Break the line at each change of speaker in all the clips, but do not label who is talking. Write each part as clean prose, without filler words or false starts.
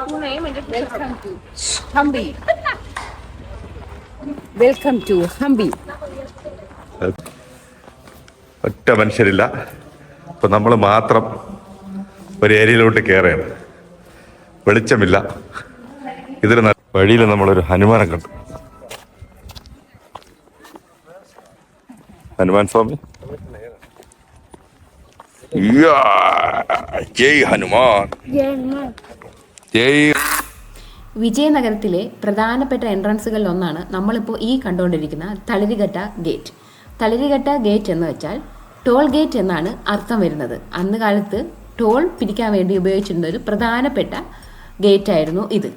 Welcome to Hampi. Welcome to Hampi.
ഒറ്റ മനുഷ്യരില്ല. ഇപ്പം നമ്മൾ മാത്രം ഒരു ഏരിയയിലോട്ട് കയറുകയാണ്. വെളിച്ചമില്ല. ഇതിൽ വഴിയിൽ നമ്മളൊരു ഹനുമാനെ കണ്ടു. ഹനുമാൻ സ്വാമി, ജയ് ഹനുമാൻ, ജയ്.
വിജയനഗരത്തിലെ പ്രധാനപ്പെട്ട എൻട്രൻസുകളിൽ ഒന്നാണ് നമ്മളിപ്പോൾ ഈ കണ്ടുകൊണ്ടിരിക്കുന്ന തളിരിഘട്ട ഗേറ്റ്. തളിരിഘട്ട ഗേറ്റ് എന്ന് വെച്ചാൽ ടോൾ ഗേറ്റ് എന്നാണ് അർത്ഥം വരുന്നത്. അന്ന് കാലത്ത് ടോൾ പിരിക്കാൻ വേണ്ടി ഉപയോഗിച്ചിരുന്ന ഒരു പ്രധാനപ്പെട്ട ഗേറ്റ് ആയിരുന്നു ഇത്.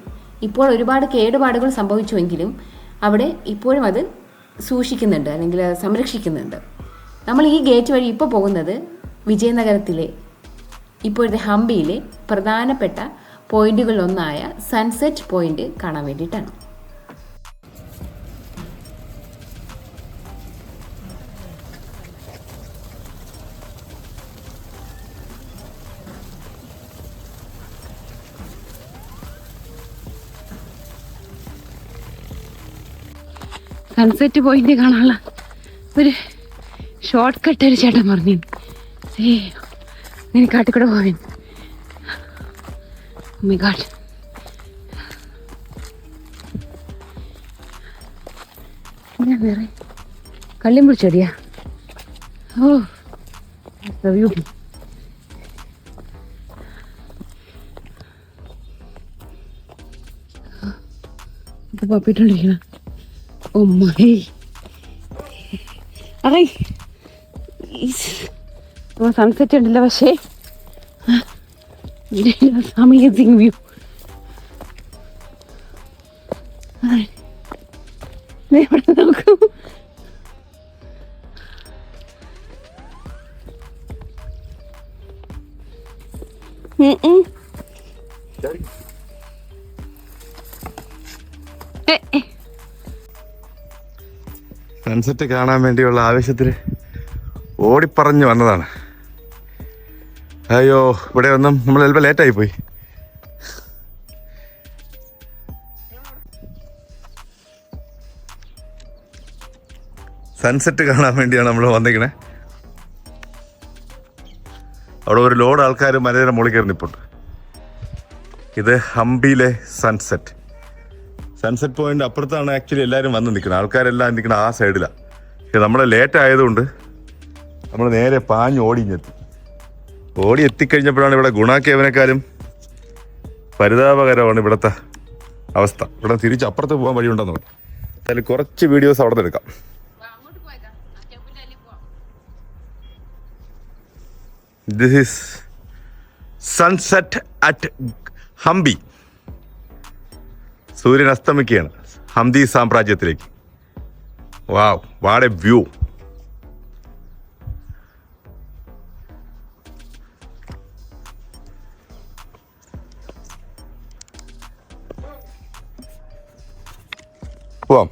ഇപ്പോൾ ഒരുപാട് കേടുപാടുകൾ സംഭവിച്ചുവെങ്കിലും അവിടെ ഇപ്പോഴും അത് സൂക്ഷിക്കുന്നുണ്ട്, അല്ലെങ്കിൽ സംരക്ഷിക്കുന്നുണ്ട്. നമ്മൾ ഈ ഗേറ്റ് വഴി ഇപ്പോൾ പോകുന്നത് വിജയനഗരത്തിലെ ഇപ്പോഴത്തെ ഹംപിയിലെ പ്രധാനപ്പെട്ട പോയിന്റുകളിലൊന്നായ സൺസെറ്റ് പോയിന്റ് കാണാൻ വേണ്ടിയിട്ടാണ്. സൺസെറ്റ് പോയിന്റ് കാണാനുള്ള ഒരു ഷോർട്ട് കട്ട് ഒരു ചേട്ടൻ പറഞ്ഞു, നീ കാട്ടിക്കൂടെ പോവൻ. Oh my God. വേറെ കള്ളിമ്പുൾ ചെടിയാ. ഓ വ്യൂ. ഇത് പോയിട്ടോണ്ടിരിക്കണം. ഓ മൈ, അറേ സൺസെറ്റ് ഉണ്ടല്ലോ, പക്ഷേ amazing view. നോക്കൂ,
സൺസെറ്റ് കാണാൻ വേണ്ടിയുള്ള ആവേശത്തിൽ ഓടിപ്പറഞ്ഞു വന്നതാണ്. അയ്യോ, ഇവിടെ ഒന്നും നമ്മൾ ചിലപ്പോൾ ലേറ്റായി പോയി. സൺസെറ്റ് കാണാൻ വേണ്ടിയാണ് നമ്മൾ വന്നിരിക്കണേ. അവിടെ ഒരു ലോഡ് ആൾക്കാർ മലയുടെ മുകളിൽ കയറി നിൽപ്പുണ്ട്. ഇത് ഹംപിയിലെ സൺസെറ്റ് പോയിന്റ് അപ്പുറത്താണ് ആക്ച്വലി എല്ലാവരും വന്ന് നിൽക്കുന്നത്. ആൾക്കാരെല്ലാം നിൽക്കണം ആ സൈഡിലാണ്. പക്ഷെ നമ്മൾ ലേറ്റ് ആയതുകൊണ്ട് നമ്മൾ നേരെ പാഞ്ഞ് ഓടി എത്തിക്കഴിഞ്ഞപ്പോഴാണ് ഇവിടെ ഗുണാക്കേവനക്കാരും പരിതാപകരമാണ് ഇവിടുത്തെ അവസ്ഥ. ഇവിടെ തിരിച്ച് അപ്പുറത്ത് പോകാൻ വഴിയുണ്ടെന്ന് പറഞ്ഞു. അതിൽ കുറച്ച് വീഡിയോസ് അവിടെ നിന്ന് എടുക്കാം. This is sunset at Hampi. സൂര്യൻ അസ്തമിക്കുകയാണ് ഹംപി സാമ്രാജ്യത്തിലേക്ക്. Wow, what a view. പോവാം.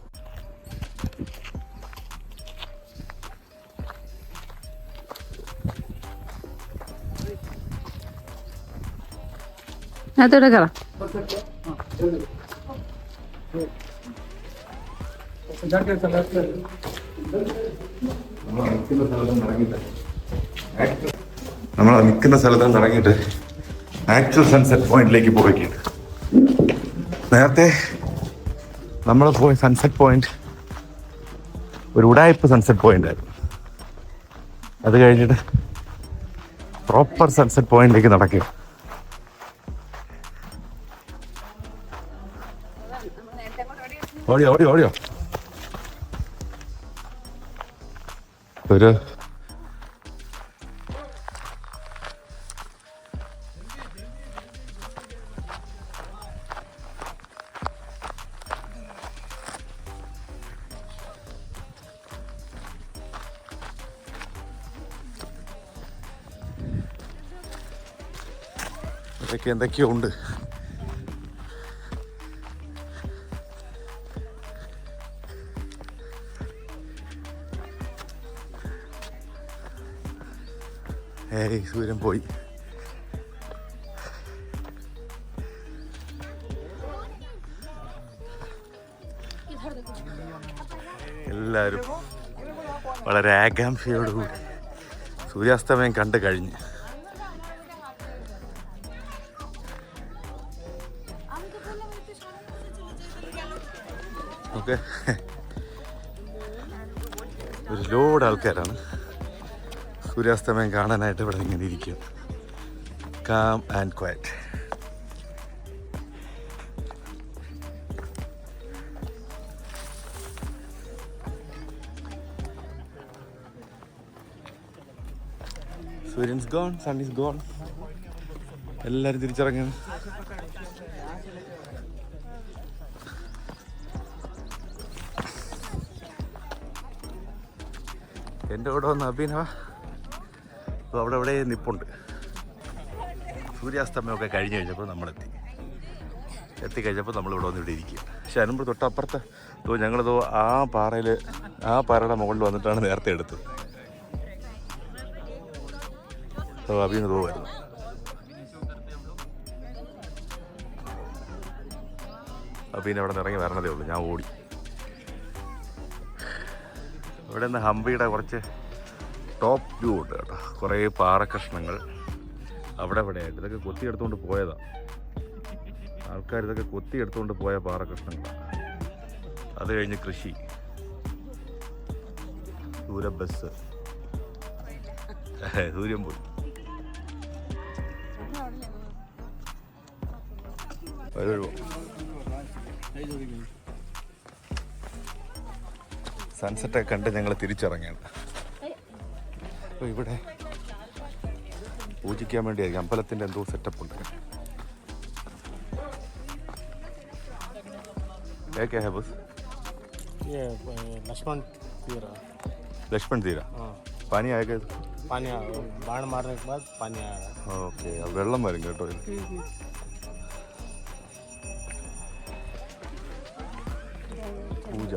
അതോടെ കയറാം.
നമ്മൾ നിൽക്കുന്ന സ്ഥലത്ത് നിന്ന് ഇറങ്ങിയിട്ട് ആക്ച്വൽ സൺസെറ്റ് പോയിന്റിലേക്ക് പോവുകയാണ്. നേരത്തെ നമ്മൾ പോയ സൺസെറ്റ് പോയിന്റ് ഒരു ഉടായ്പ സൺസെറ്റ് പോയിന്റ് ആയിരുന്നു. അത് കഴിഞ്ഞിട്ട് പ്രോപ്പർ സൺസെറ്റ് പോയിന്റിലേക്ക് നടക്കുക. ഓടിയോ ഒരു ഇതൊക്കെ എന്തൊക്കെയോ ഉണ്ട്. സൂര്യൻ പോയി. എല്ലാവരും വളരെ ആകാംക്ഷയോടുകൂടി സൂര്യാസ്തമയം കണ്ടു കഴിഞ്ഞ് ഓക്കെ. ഒരു ലോഡ് ആൾക്കാരാണ് സൂര്യാസ്തമയം കാണാനായിട്ട് ഇവിടെ ഇങ്ങനെ ഇരിക്കും. Calm and quiet. സൂര്യൻസ് ഗോൺ, സൺ ഈസ് ഗോൺ. എല്ലാവരും തിരിച്ചിറങ്ങുന്നു. എൻ്റെ കൂടെ വന്ന് അഭിനവ അപ്പോൾ അവിടെ ഇവിടെ നിപ്പുണ്ട്. സൂര്യാസ്തമയമൊക്കെ കഴിഞ്ഞ് കഴിഞ്ഞപ്പോൾ എത്തിക്കഴിഞ്ഞപ്പോൾ നമ്മളിവിടെ വന്ന് ഇവിടെ ഇരിക്കുക. പക്ഷെ അതിനുമ്പോൾ തൊട്ടപ്പുറത്ത് ഞങ്ങളിതോ ആ പാറയുടെ മുകളിൽ വന്നിട്ടാണ് നേരത്തെ എടുത്തത്. അഭിന് വരുന്നു. അഭിന് അവിടെ നിന്ന് ഇറങ്ങി വരണതേ ഉള്ളൂ. ഞാൻ ഓടി. ഇവിടെ നിന്ന് ഹംപിയുടെ കുറച്ച് ടോപ്പ് വ്യൂ ഉണ്ട് കേട്ടോ. കുറേ പാറക്കഷ്ണങ്ങൾ അവിടെ ആയിട്ട് ഇതൊക്കെ കൊത്തിയെടുത്തുകൊണ്ട് പോയതാണ് ആൾക്കാർ. ഇതൊക്കെ കൊത്തിയെടുത്തുകൊണ്ട് പോയ പാറക്കഷ്ണങ്ങളാണ്. അത് കഴിഞ്ഞ് കൃഷി, ദൂരെ ബസ്, സൂര്യൻ പോയി. സൺസെറ്റൊക്കെ കണ്ട് ഞങ്ങൾ തിരിച്ചിറങ്ങിയാണ്. അപ്പോൾ ഇവിടെ പൂജിക്കാൻ വേണ്ടിയായിരിക്കും. അമ്പലത്തിൻ്റെ എന്തോ സെറ്റപ്പ് ഉണ്ട്. क्या है बस?
ये लक्ष्मण तीरा.
लक्ष्मण तीरा. पानी आएगा?
पानी बाण मारने के बाद पानी आएगा.
ഓക്കെ. വെള്ളം വരും കേട്ടോ. പൂജ.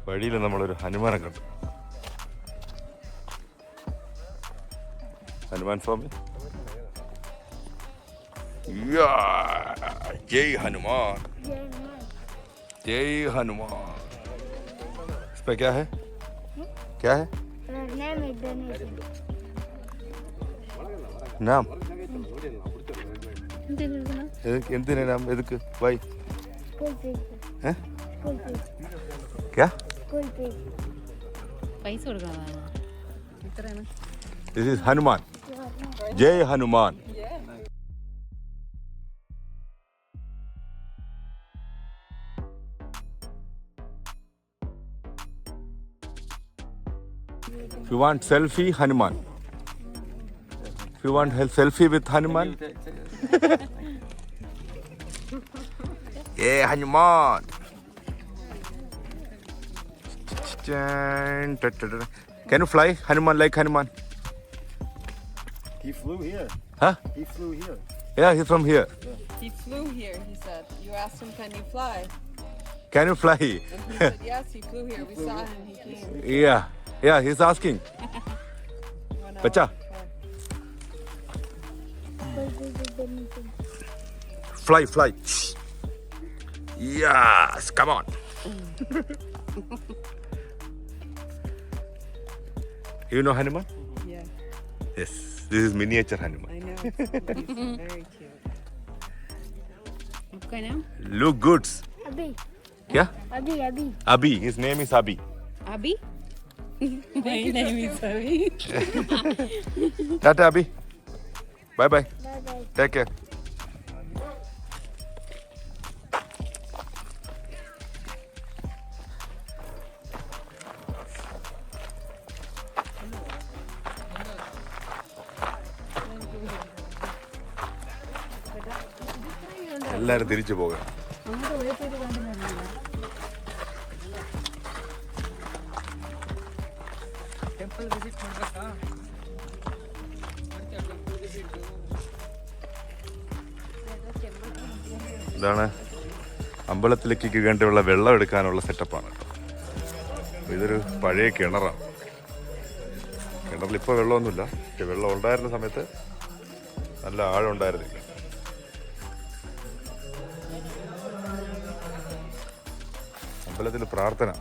വഴിയിൽ നമ്മളൊരു ഹനുമാനെ കണ്ടു. ഹനുമാൻ സ്വാമി. ജയ് ഹനുമാൻ, जय हनुमान. इस पे क्या है? क्या है नाम? എന്തിനാ നാം? എതുക്ക്? വൈ? क्या?
പൈസ കൊടുക്കാനാണ്. ഇത്രയാണ്.
This is Hanuman. Jai Hanuman. If you want selfie, Hanuman. If you want selfie with Hanuman, yeah, Hanuman. Can you fly, Hanuman, like Hanuman?
He flew here.
Huh?
He flew here.
Yeah, he's from here.
He flew here, he said. You asked him, can you fly?
Can you fly?
And he said, yes, he flew here. We saw him, he came.
Yeah, he's asking. Bacha. Fly. Yes, come on. You know Hanuman?
Yeah,
Yes, this is miniature Hanuman.
I know. He's very cute.
आपका नाम?
Look good.
अभी
Yeah?
अभी
Abhi. His name is Abhi.
अभी? My name is Abhi.
Tata Abhi. Bye.
Bye bye.
Take care. എല്ലാരും തിരിച്ചു പോകാം. ഇതാണ് അമ്പലത്തിലേക്ക് വേണ്ടിയുള്ള വെള്ളം എടുക്കാനുള്ള സെറ്റപ്പാണ് കേട്ടോ. അപ്പോൾ ഇതൊരു പഴയ കിണറാണ്. കിണറിൽ ഇപ്പോൾ വെള്ളമൊന്നുമില്ല, പക്ഷെ വെള്ളം ഉണ്ടായിരുന്ന സമയത്ത് നല്ല ആഴം ഉണ്ടായിരുന്നില്ല. അമ്പലത്തിൽ പ്രാർത്ഥന.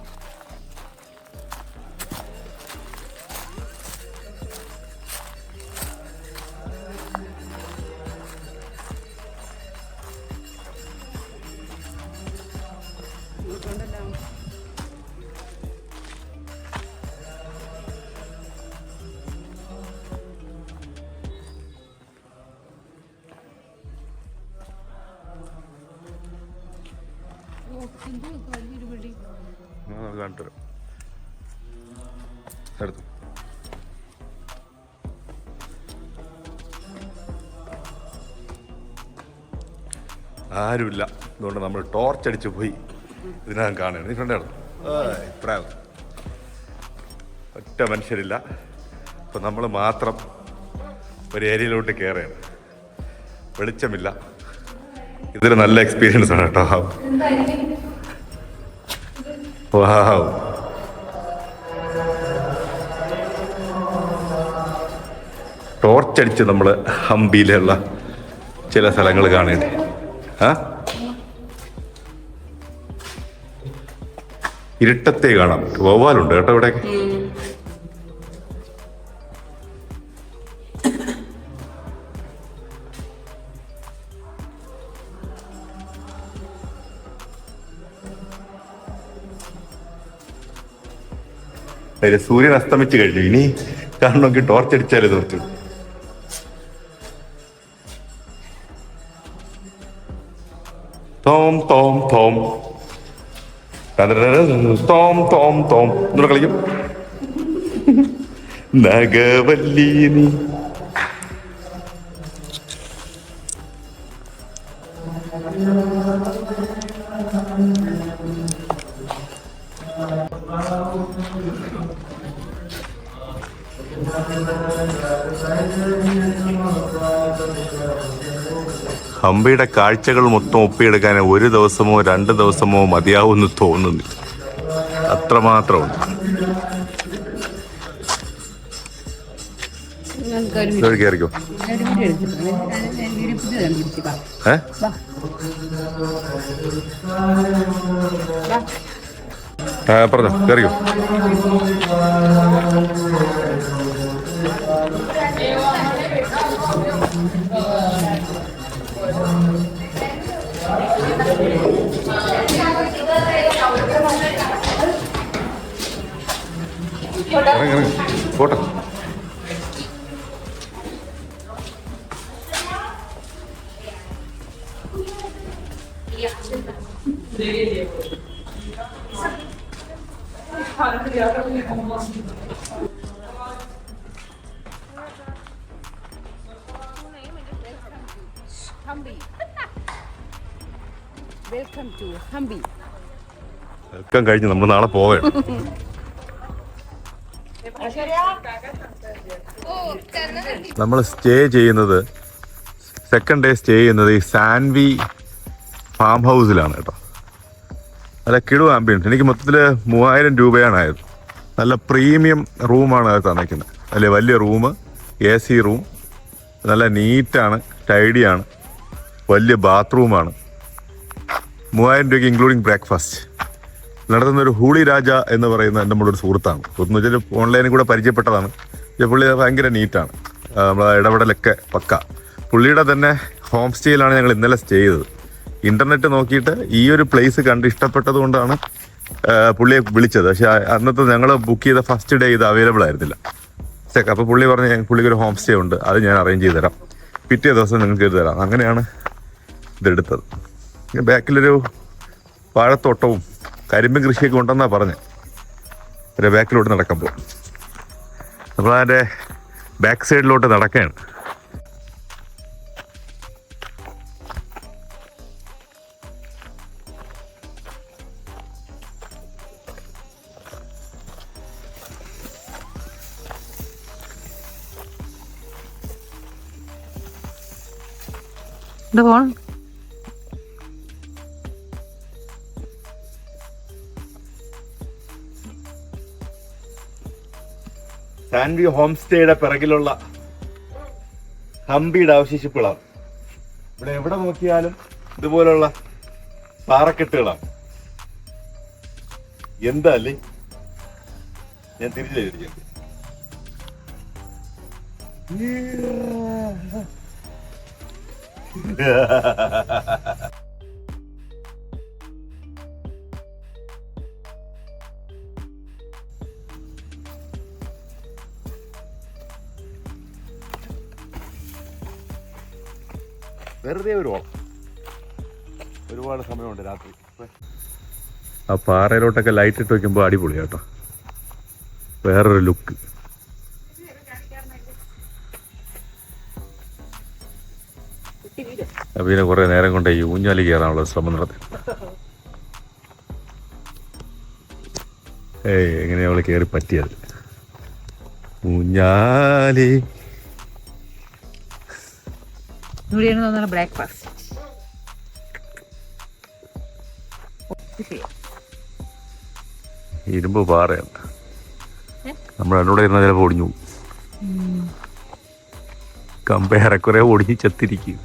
കാണിട്ടുവരാം. എടുത്തു. ആരുമില്ല, അതുകൊണ്ട് നമ്മൾ ടോർച്ച് അടിച്ച് പോയി ഇതിനകം കാണുകയാണ്. നീ കണ്ടായിരുന്നു ഇപ്രായം ഒറ്റ മനുഷ്യരില്ല. അപ്പം നമ്മൾ മാത്രം ഒരു ഏരിയയിലോട്ട് കയറുകയാണ്. വെളിച്ചമില്ല. ഇതൊരു നല്ല എക്സ്പീരിയൻസ് ആണ് കേട്ടോ. വാവ്, ടോർച്ചടിച്ച് നമ്മൾ ഹംപിയിലുള്ള ചില സ്ഥലങ്ങൾ കാണേണ്ടി. ഇരുട്ടത്തെ കാണാം. വവ്വാലുണ്ട് കേട്ടോ ഇവിടെ. സൂര്യൻ അസ്തമിച്ച് കഴിഞ്ഞു. ഇനി കാണണമെങ്കിൽ ടോർച്ചടിച്ചാലേ തോർത്തു. തോം തോം തോം തോം തോം തോം എന്നൂടെ കളിക്കും. നഗവല്ലി നീ ഹംപിയുടെ കാഴ്ചകൾ മൊത്തം ഒപ്പിയെടുക്കാൻ 1 ദിവസമോ 2 ദിവസമോ മതിയാവുമെന്ന് തോന്നുന്നു. അത്രമാത്രമുണ്ട്. കയറിക്കോ. പറഞ്ഞോ, കയറിക്കോ. പോട്ടെ.
Welcome to Hampi.
വെൽക്കം കഴിഞ്ഞ് നമ്മൾ നാളെ പോവുകയാണ്. നമ്മൾ സ്റ്റേ ചെയ്യുന്നത്, സെക്കൻഡ് ഡേ സ്റ്റേ ചെയ്യുന്നത് ഈ സാൻവി ഫാം ഹൗസിലാണ് കേട്ടോ. നല്ല കിടു ആംബിയൻസ്. എനിക്ക് മൊത്തത്തിൽ 3000 രൂപയാണ് ആയത്. നല്ല പ്രീമിയം റൂമാണ് അത് തന്നിരിക്കുന്നത്. അല്ലെ, വലിയ റൂം, AC റൂം, നല്ല നീറ്റാണ്, ടൈഡിയാണ്, വലിയ ബാത്റൂമാണ്. 3000 രൂപയ്ക്ക് ഇൻക്ലൂഡിങ് ബ്രേക്ക്ഫാസ്റ്റ്. നടത്തുന്നൊരു ഹൂളി രാജ എന്ന് പറയുന്ന നമ്മുടെ ഒരു സുഹൃത്താണ്. എന്ന് വെച്ചാൽ ഓൺലൈനിൽ കൂടെ പരിചയപ്പെട്ടതാണ്. പുള്ളി ഭയങ്കര നീറ്റാണ്, നമ്മളെ ഇടപെടലൊക്കെ പക്ക. പുള്ളിയുടെ തന്നെ ഹോം സ്റ്റേയിലാണ് ഞങ്ങൾ ഇന്നലെ സ്റ്റേ ചെയ്തത്. ഇൻ്റർനെറ്റ് നോക്കിയിട്ട് ഈ ഒരു പ്ലേസ് കണ്ട് ഇഷ്ടപ്പെട്ടത് കൊണ്ടാണ് പുള്ളിയെ വിളിച്ചത്. പക്ഷെ അന്നത്തെ ഞങ്ങൾ ബുക്ക് ചെയ്ത ഫസ്റ്റ് ഡേ ഇത് അവൈലബിൾ ആയിരുന്നില്ല. അപ്പോൾ പുള്ളി പറഞ്ഞ് പുള്ളിക്ക് ഒരു ഹോം സ്റ്റേ ഉണ്ട്, അത് ഞാൻ അറേഞ്ച് ചെയ്ത് തരാം, പിറ്റേ ദിവസം നിങ്ങൾക്ക് ചെയ്ത് തരാം. അങ്ങനെയാണ് ഇതെടുത്തത്. ബാക്കിലൊരു വാഴത്തോട്ടവും കരിമ്പൻ കൃഷിയൊക്കെ ഉണ്ടെന്നാണ് പറഞ്ഞത്. ഒരു ബാക്കിലോട്ട് നടക്കുമ്പോൾ നമ്മളതിൻ്റെ ബാക്ക് സൈഡിലോട്ട് നടക്കുകയാണ്.
എന്താ പോണം?
സാൻവ്യൂ ഹോം സ്റ്റേയുടെ പിറകിലുള്ള ഹംപിയുടെ അവശേഷിപ്പുകളാണ്. ഇവിടെ എവിടെ നോക്കിയാലും ഇതുപോലുള്ള പാറക്കെട്ടുകളാണ്. എന്താ അല്ലേ, ഞാൻ തിരിച്ചു. വെറുതെ ഒരു ഓളം. ഒരുപാട് സമയമുണ്ട് രാത്രി. ആ പാറയിലോട്ടൊക്കെ ലൈറ്റ് ഇട്ട് വയ്ക്കുമ്പോൾ അടിപൊളി കേട്ടോ, വേറൊരു ലുക്ക്. പിന്നെ കുറെ നേരം കൊണ്ട് ഈ ഊഞ്ഞാലി കയറാനുള്ള ശ്രമം നടത്തി. എങ്ങനെയാ അവള് കയറി പറ്റിയത്? ഊഞ്ഞാലി
ബ്രേക്ക്ഫാസ്റ്റ്.
ഇരുമ്പ് പാറയാണ്. നമ്മൾ എന്നോട് ഇരുന്ന ചിലപ്പോൾ ഒടിഞ്ഞു പോകും. കമ്പ ഏറെക്കുറെ ഒടിഞ്ഞ് ചെത്തിരിക്കും.